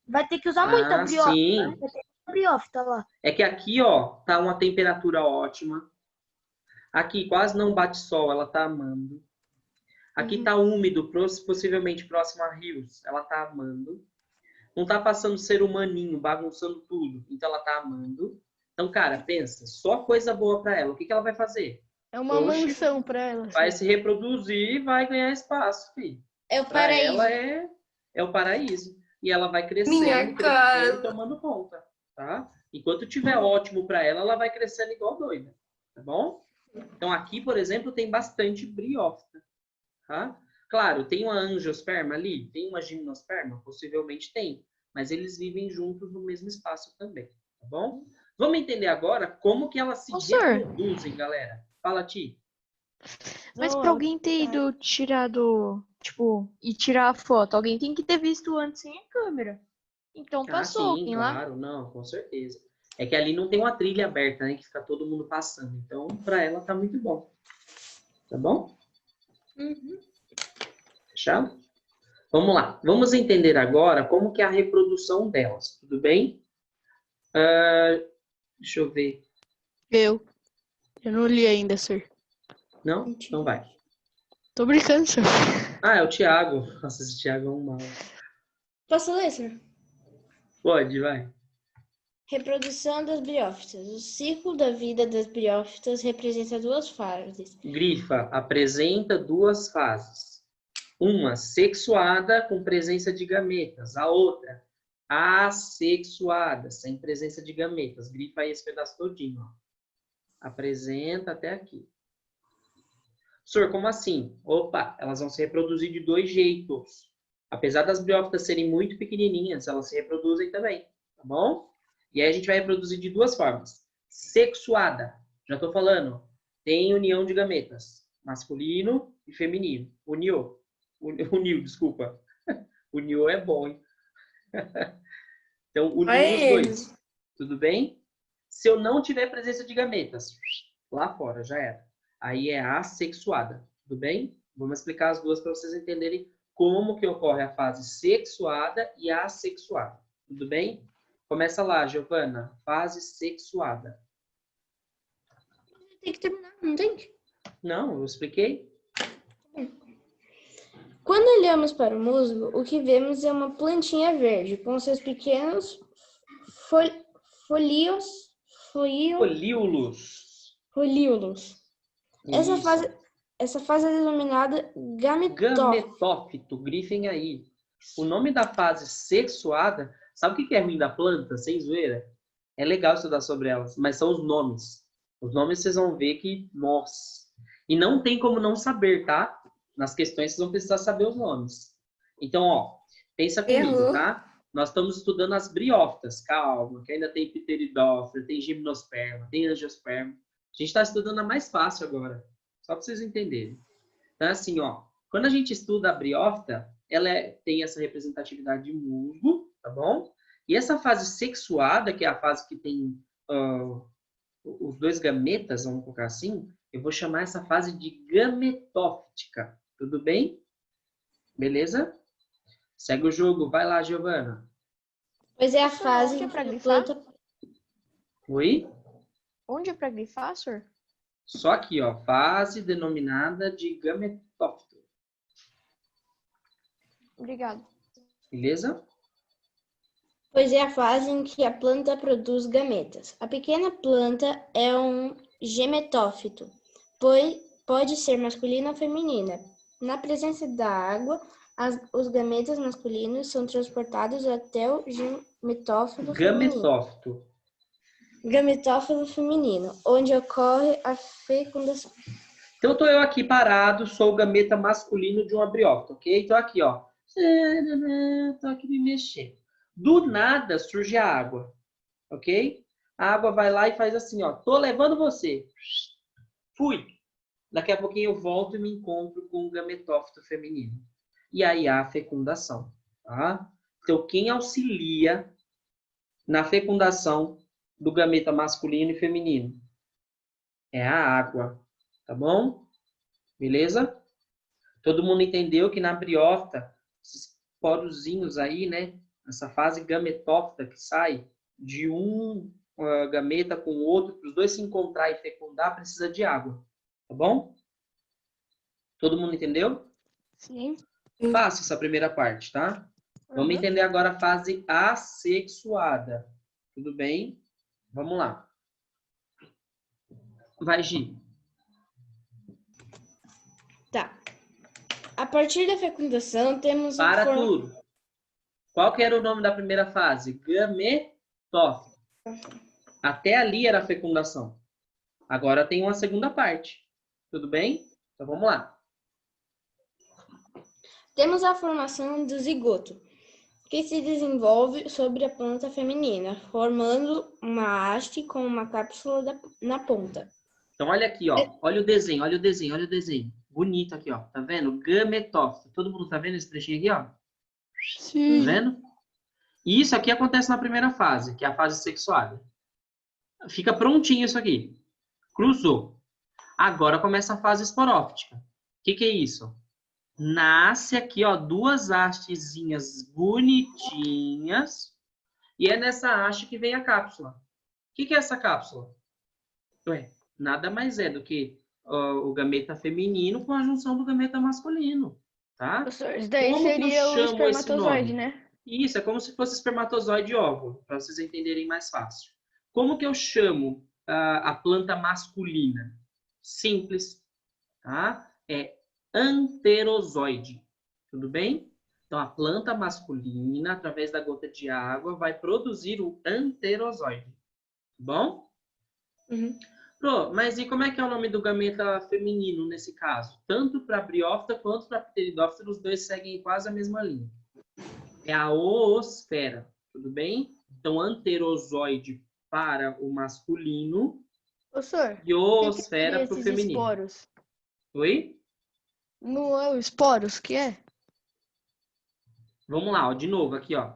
vai ter que usar muita briófita. Sim. Né? Vai ter muita briófita lá. É que aqui, ó, tá uma temperatura ótima. Aqui quase não bate sol, ela tá amando. Aqui tá úmido, possivelmente próximo a rios, ela tá amando. Não tá passando ser humaninho, bagunçando tudo, então ela tá amando. Então, cara, pensa, só coisa boa pra ela. O que que ela vai fazer? É uma Oxe, mansão pra ela. Vai se reproduzir e vai ganhar espaço, filho. É o Pra paraíso. ela é o paraíso. E ela vai crescendo, Minha cara. crescendo, tomando conta, tá? Enquanto tiver ótimo pra ela, ela vai crescendo igual doida, tá bom? Então aqui, por exemplo, tem bastante briófita, tá? Claro, tem uma angiosperma ali, tem uma gimnosperma, possivelmente tem, mas eles vivem juntos no mesmo espaço também, tá bom? Vamos entender agora como que elas se Ô, senhor. reproduzem, galera. Fala, Ti. Mas Não, pra alguém ter ido tirar a foto, alguém tem que ter visto antes sem a câmera. Então passou Sim, alguém lá. claro, não, com certeza. É que ali não tem uma trilha aberta, né? Que fica todo mundo passando. Então, pra ela tá muito bom. Tá bom? Fechado? Vamos lá. Vamos entender agora como que é a reprodução delas. Tudo bem? Deixa eu ver. Eu não li ainda, senhor. Não? Então vai. Tô brincando, senhor. Ah, é o Thiago. Nossa, esse Thiago é um mal. Posso ler, senhor? Pode, vai. Reprodução das briófitas. O ciclo da vida das briófitas representa duas fases. Grifa apresenta duas fases. Uma sexuada com presença de gametas. A outra assexuada, sem presença de gametas. Grifa aí esse pedaço todinho. Ó. Apresenta até aqui. Senhor, como assim? Opa, elas vão se reproduzir de dois jeitos. Apesar das briófitas serem muito pequenininhas, elas se reproduzem também, tá bom? E aí a gente vai reproduzir de duas formas. Sexuada, já tô falando, tem união de gametas, masculino e feminino. Uniu, desculpa. Uniu é bom, hein? Então, uniu os dois. Tudo bem? Se eu não tiver presença de gametas, lá fora, já era. Aí é assexuada, tudo bem? Vamos explicar as duas para vocês entenderem como que ocorre a fase sexuada e assexuada, tudo bem? Começa lá, Giovana, fase sexuada. Tem que terminar, não tem? Não, eu expliquei. Quando olhamos para o musgo, o que vemos é uma plantinha verde com seus pequenos folíolos. Folíolos. Essa fase é denominada gametófito. Gametófito, grifem aí. O nome da fase sexuada, sabe o que é ruim da planta, sem zoeira? É legal estudar sobre elas, mas são os nomes. Os nomes vocês vão ver que, nossa. E não tem como não saber, tá? Nas questões vocês vão precisar saber os nomes. Então, ó, pensa comigo, tá? Nós estamos estudando as briófitas, calma, que ainda tem pteridófila, tem gimnosperma, tem angiosperma. A gente está estudando a mais fácil agora, só para vocês entenderem. Então, assim, ó, quando a gente estuda a briófita, ela tem essa representatividade de musgo, tá bom? E essa fase sexuada, que é a fase que tem os dois gametas, vamos colocar assim, eu vou chamar essa fase de gametóftica. Tudo bem? Beleza? Segue o jogo. Vai lá, Giovana. Pois é a fase onde é pra que a grifar? planta... Oi? Onde é pra grifar, senhor? Só aqui, ó. Fase denominada de gametófito. Obrigado. Beleza? Pois é a fase em que a planta produz gametas. A pequena planta é um gemetófito, pois pode ser masculina ou feminina. Na presença da água, os gametas masculinos são transportados até o gemetófito feminino. Gametófito. gametófilo feminino, onde ocorre a fecundação. Então, tô eu aqui parado, sou o gameta masculino de um abriófito, ok? Tô aqui, ó. Tô aqui me mexendo. Do nada surge a água, ok? A água vai lá e faz assim, ó. Tô levando você. Fui. Daqui a pouquinho eu volto e me encontro com o gametófito feminino. E aí há a fecundação, tá? Então, quem auxilia na fecundação do gameta masculino e feminino é a água, tá bom? Beleza? Todo mundo entendeu que na briófita, esses porozinhos aí, né? Essa fase gametófita que sai de um gameta com o outro, para os dois se encontrar e fecundar, precisa de água, tá bom? Todo mundo entendeu? Sim. Fácil essa primeira parte, tá? Vamos entender agora a fase assexuada. Tudo bem? Vamos lá. Vai, Gi. Tá. A partir da fecundação, temos Para tudo. Qual que era o nome da primeira fase? Gametófito. Até ali era a fecundação. Agora tem uma segunda parte. Tudo bem? Então vamos lá. Temos a formação do zigoto, que se desenvolve sobre a planta feminina, formando uma haste com uma cápsula na ponta. Então olha aqui, ó. Olha o desenho, olha o desenho, olha o desenho. Bonito aqui, ó. Tá vendo? Gametófito. Todo mundo tá vendo esse trechinho aqui, ó? Sim. Tá vendo? E isso aqui acontece na primeira fase, que é a fase sexuada. Fica prontinho isso aqui. Cruzou. Agora começa a fase esporóftica. O que é isso? Nasce aqui, ó, duas hastezinhas bonitinhas. E é nessa haste que vem a cápsula. O que é essa cápsula? Ué, nada mais é do que o gameta feminino com a junção do gameta masculino. Tá? Professor, isso daí Como que eu seria o chamo esse espermatozoide, nome? né? Isso, é como se fosse espermatozoide e óvulo, para vocês entenderem mais fácil. Como que eu chamo a planta masculina? Simples, tá? É anterozoide, tudo bem? Então, a planta masculina, através da gota de água, vai produzir o anterozoide, tá bom? Uhum. Pro, mas e como é que é o nome do gameta feminino nesse caso? Tanto para briófita quanto para pteridófita, os dois seguem quase a mesma linha. É a oosfera, tudo bem? Então, anterozoide para o masculino Professor, e oosfera para o esses feminino. esporos? Oi? Não é o esporos que é? Vamos lá, ó, de novo aqui, ó.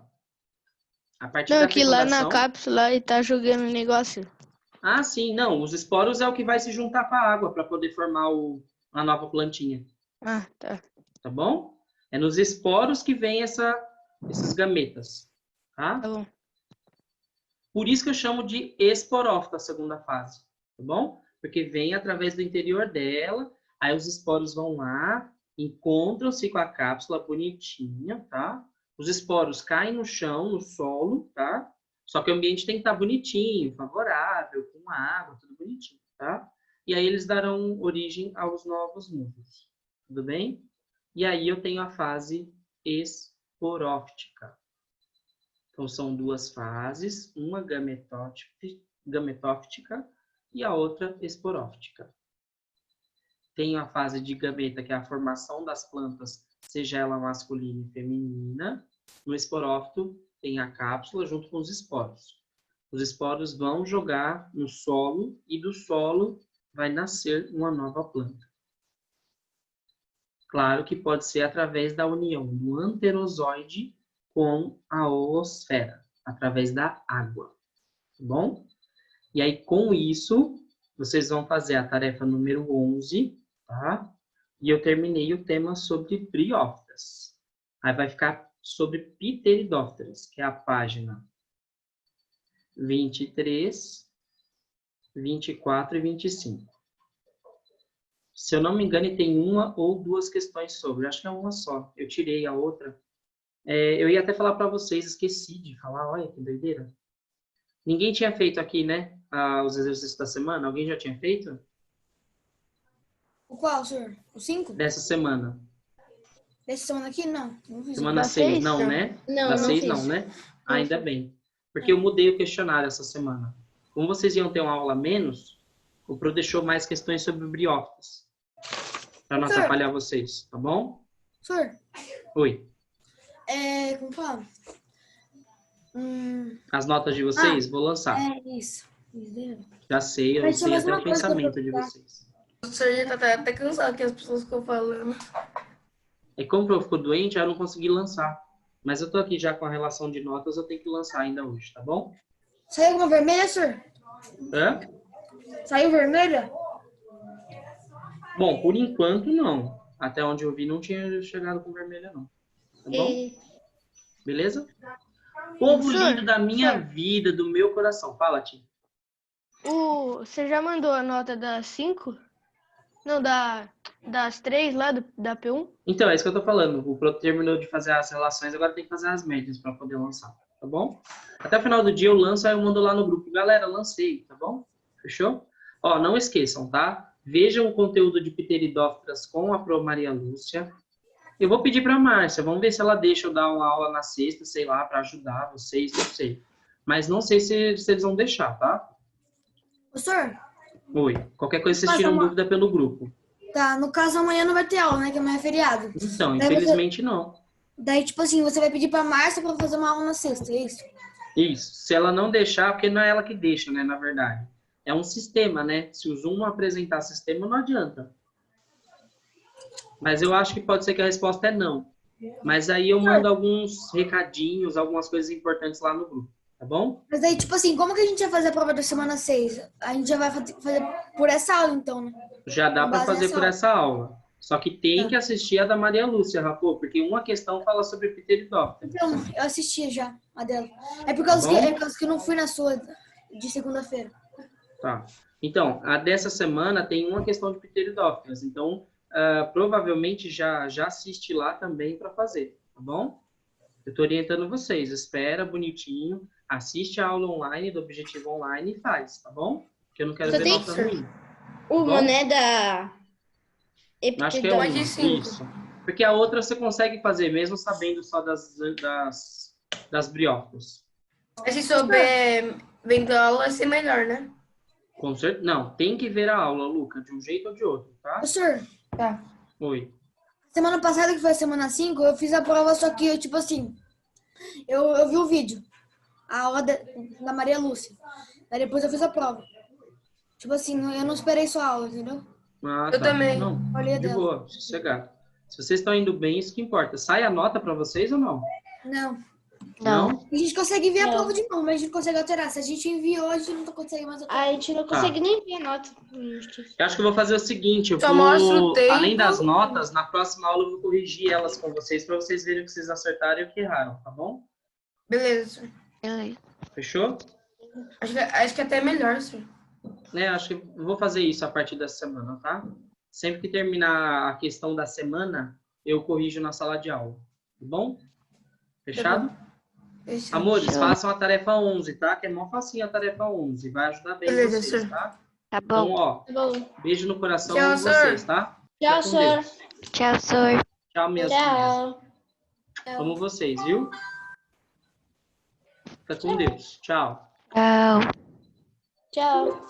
A partir Não, da aqui lá na fecundação... cápsula e tá jogando um negócio. Ah, sim, não. Os esporos é o que vai se juntar com a água para poder formar a nova plantinha. Ah, tá. Tá bom? É nos esporos que vem esses gametas. Tá? Tá bom. Por isso que eu chamo de esporófita a segunda fase. Tá bom? Porque vem através do interior dela, aí os esporos vão lá, encontram-se com a cápsula bonitinha, tá? Os esporos caem no chão, no solo, tá? Só que o ambiente tem que estar bonitinho, favorável, com água, tudo bonitinho, tá? E aí eles darão origem aos novos mundos. Tudo bem? E aí eu tenho a fase esporóftica. Então são duas fases, uma gametóftica e a outra esporóftica. Tenho a fase de gameta, que é a formação das plantas, seja ela masculina e feminina. No esporófito tem a cápsula junto com os esporos. Os esporos vão jogar no solo e do solo vai nascer uma nova planta. Claro que pode ser através da união do anterozoide com a oosfera, através da água. Tá bom? E aí, com isso, vocês vão fazer a tarefa número 11, tá? E eu terminei o tema sobre briófitas. Aí vai ficar sobre pteridófteras, que é a página 23, 24 e 25. Se eu não me engano, tem uma ou duas questões sobre. Acho que é uma só. Eu tirei a outra. Eu ia até falar para vocês, esqueci de falar. Olha que doideira. Ninguém tinha feito aqui, né? Os exercícios da semana. Alguém já tinha feito? O qual, senhor? O 5? Dessa semana. Dessa semana aqui? Não. Não fiz. Semana Da 6, seis? não, né? Não, Da não 6 fiz. não, né? Ainda bem. Porque eu mudei o questionário essa semana. como vocês iam ter uma aula a menos, o Pro deixou mais questões sobre briófitas. Para não Professor. atrapalhar vocês, tá bom? Professor, Oi. como fala? As notas de vocês, vou lançar. Isso. Já sei, eu Mas sei tinha até mais o uma coisa que eu pensamento de perguntar. vocês. O professor já tá até cansado que as pessoas ficam falando. E como o Pro ficou doente, eu não consegui lançar. Mas eu tô aqui já com a relação de notas, eu tenho que lançar ainda hoje, tá bom? Saiu alguma vermelha, senhor? Hã? Saiu vermelha? Bom, por enquanto não. Até onde eu vi não tinha chegado com vermelha não. Tá bom? Beleza? Povo Professor, lindo da minha vida, do meu coração. Fala, Tim. Você já mandou a nota das 5? Não, das 3 lá da P1? Então, é isso que eu tô falando. O Pro terminou de fazer as relações, agora tem que fazer as médias para poder lançar, tá bom? Até o final do dia eu lanço, aí eu mando lá no grupo. Galera, lancei, tá bom? Fechou? Ó, não esqueçam, tá? Vejam o conteúdo de Pteridópteras com a Pro Maria Lúcia. Eu vou pedir para a Márcia, vamos ver se ela deixa eu dar uma aula na sexta, sei lá, para ajudar vocês, não sei. Mas não sei se eles vão deixar, tá? Professor, Oi. Qualquer coisa vocês Mas tiram uma- dúvida pelo grupo. tá, no caso amanhã não vai ter aula, né? Que amanhã é feriado. Então, Daí infelizmente não. Daí, tipo assim, você vai pedir pra Márcia pra fazer uma aula na sexta, é isso? Isso. Se ela não deixar, porque não é ela que deixa, né, na verdade. É um sistema, né? Se o Zoom não apresentar sistema, não adianta. Mas eu acho que pode ser que a resposta é não. Mas aí eu mando alguns recadinhos, algumas coisas importantes lá no grupo, tá bom? Mas daí, tipo assim, como que a gente vai fazer a prova da semana 6? A gente já vai fazer por essa aula, então, né? Já dá Com para base fazer nessa por aula. essa aula. Só que tem Tá. que assistir a da Maria Lúcia, Rapô, porque uma questão fala sobre Pteridóptero. Então, eu assisti já a dela. É por Tá causa, bom? é por causa que eu não fui na sua de segunda-feira. Tá. Então, a dessa semana tem uma questão de Pteridópteras. Então, provavelmente já assiste lá também para fazer, tá bom? Eu estou orientando vocês. Espera bonitinho, assiste a aula online do Objetivo Online e faz, tá bom? Porque eu não quero Só ver tem nota ruim. Uma, Bom? né, da Acho que é uma. Pode de cinco. Isso. Porque a outra você consegue fazer mesmo sabendo só das briófitas. Mas se souber vendo a aula, vai ser melhor, né? Com certeza. Não, tem que ver a aula, Luca, de um jeito ou de outro, tá? Professor, Tá. Oi. semana passada, que foi a semana 5, eu fiz a prova, só que, tipo assim, eu vi o vídeo, a aula da Maria Lúcia. Aí depois eu fiz a prova. Tipo assim, eu não esperei só a aula, entendeu? Ah, Eu tá. também. Não, Olhei a de dela. boa, sossegado. Se vocês estão indo bem, isso que importa. Sai a nota para vocês ou não? Não. Não? A gente consegue ver a Não. prova de novo, mas a gente consegue alterar. Se a gente enviou, a gente não consegue mais alterar. A gente não consegue nem ver a nota. Eu acho que eu vou fazer o seguinte, eu Só mostra o vou, tempo. além das notas, na próxima aula eu vou corrigir elas com vocês para vocês verem o que vocês acertaram e o que erraram, tá bom? Beleza, senhor. Beleza. Fechou? Acho que até é melhor, senhor. Acho que eu vou fazer isso a partir dessa semana, tá? Sempre que terminar a questão da semana, eu corrijo na sala de aula, tá bom? Fechado? Fechado. Amores, façam a tarefa 11, tá? Que é mó facinho a tarefa 11. Vai ajudar bem Beleza, vocês, senhor. tá? Tá Então, bom. ó, Tá bom. beijo no coração Tchau, de vocês, senhor. tá? Tchau, Fica com senhor. Deus. Tchau, senhor. Tchau, minhas filhas. Tchau. Amo vocês, viu? Fica com Deus. Tchau. Tchau. Tchau.